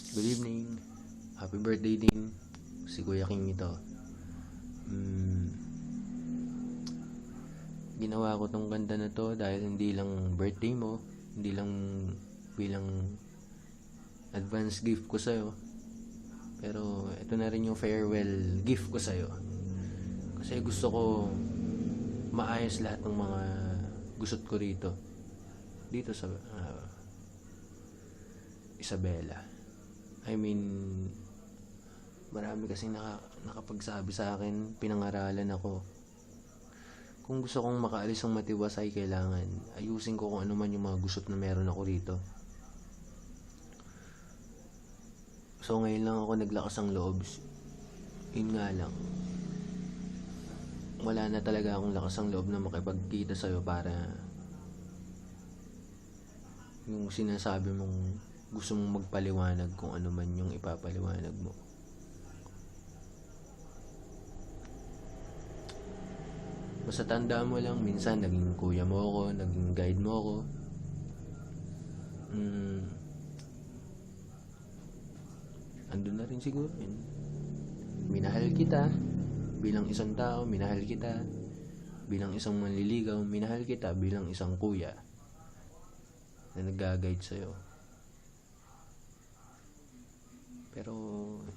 Good evening. Happy birthday din. Si Kuya King ito. Ginawa ko tong kanta na to dahil hindi lang birthday mo, hindi lang bilang advance gift ko sa'yo, pero ito na rin yung farewell gift ko sa'yo. Kasi gusto ko maayos lahat ng mga gusot ko dito sa Isabela. I mean, marami kasing nakapagsabi sa akin, pinangaralan ako. Kung gusto kong makaalis ng matiwasay, kailangan ayusin ko kung ano man yung mga gusot na meron ako rito. So ngayon lang ako naglakas ang loob. Yun nga lang, wala na talaga akong lakas ang loob na makipagkita sa'yo para yung sinasabi mong gusto mong magpaliwanag kung ano man yung ipapaliwanag mo. Basta tandaan mo lang, minsan naging kuya mo ako, naging guide mo ako. Andun na rin siguro yun. Minahal kita bilang isang tao, minahal kita bilang isang manliligaw, minahal kita bilang isang kuya na nag-guide sa'yo. Pero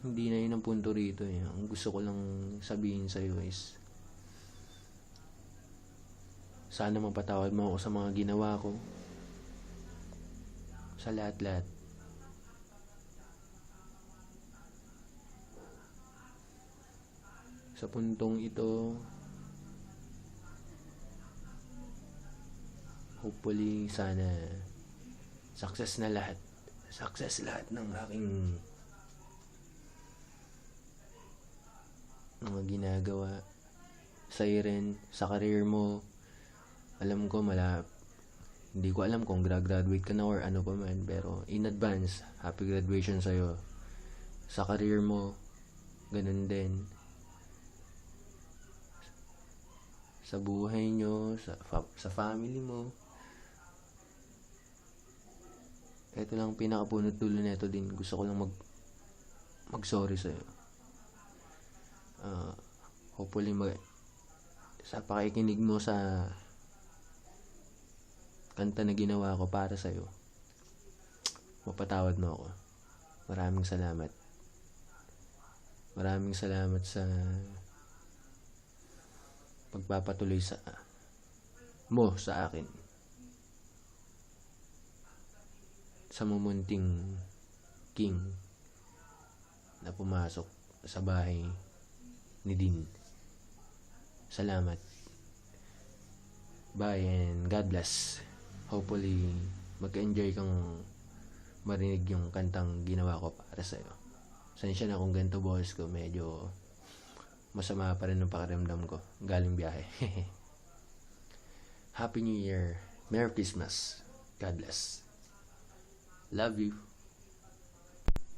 hindi na yun ang punto rito eh. Ang gusto ko lang sabihin sa'yo is sana mapatawad mo ako sa mga ginawa ko, sa lahat-lahat. Sa puntong ito, hopefully sana success lahat ng aking mga ginagawa sa'yo rin, sa career mo. Alam ko hindi ko alam kung graduate ka na or ano pa man, pero in advance, happy graduation sa'yo. Sa career mo, ganun din. Sa buhay nyo, sa family mo. Ito lang pinakapunot dulo nito din. Gusto ko lang mag-sorry sa'yo. Hopefully sa pakikinig mo sa kanta na ginawa ko para sa'yo, mapatawad mo ako. Maraming salamat. Maraming salamat sa pagpapatuloy sa akin. Sa mumunting king na pumasok sa bahay ni Dean. Salamat. Bye and God bless. Hopefully mag-enjoy kang marinig yung kantang ginawa ko para sa'yo. Sensya na kung ganito boss ko, medyo masama pa rin ang pakiramdam ko galing biyahe. Happy New Year. Merry Christmas. God bless. Love you.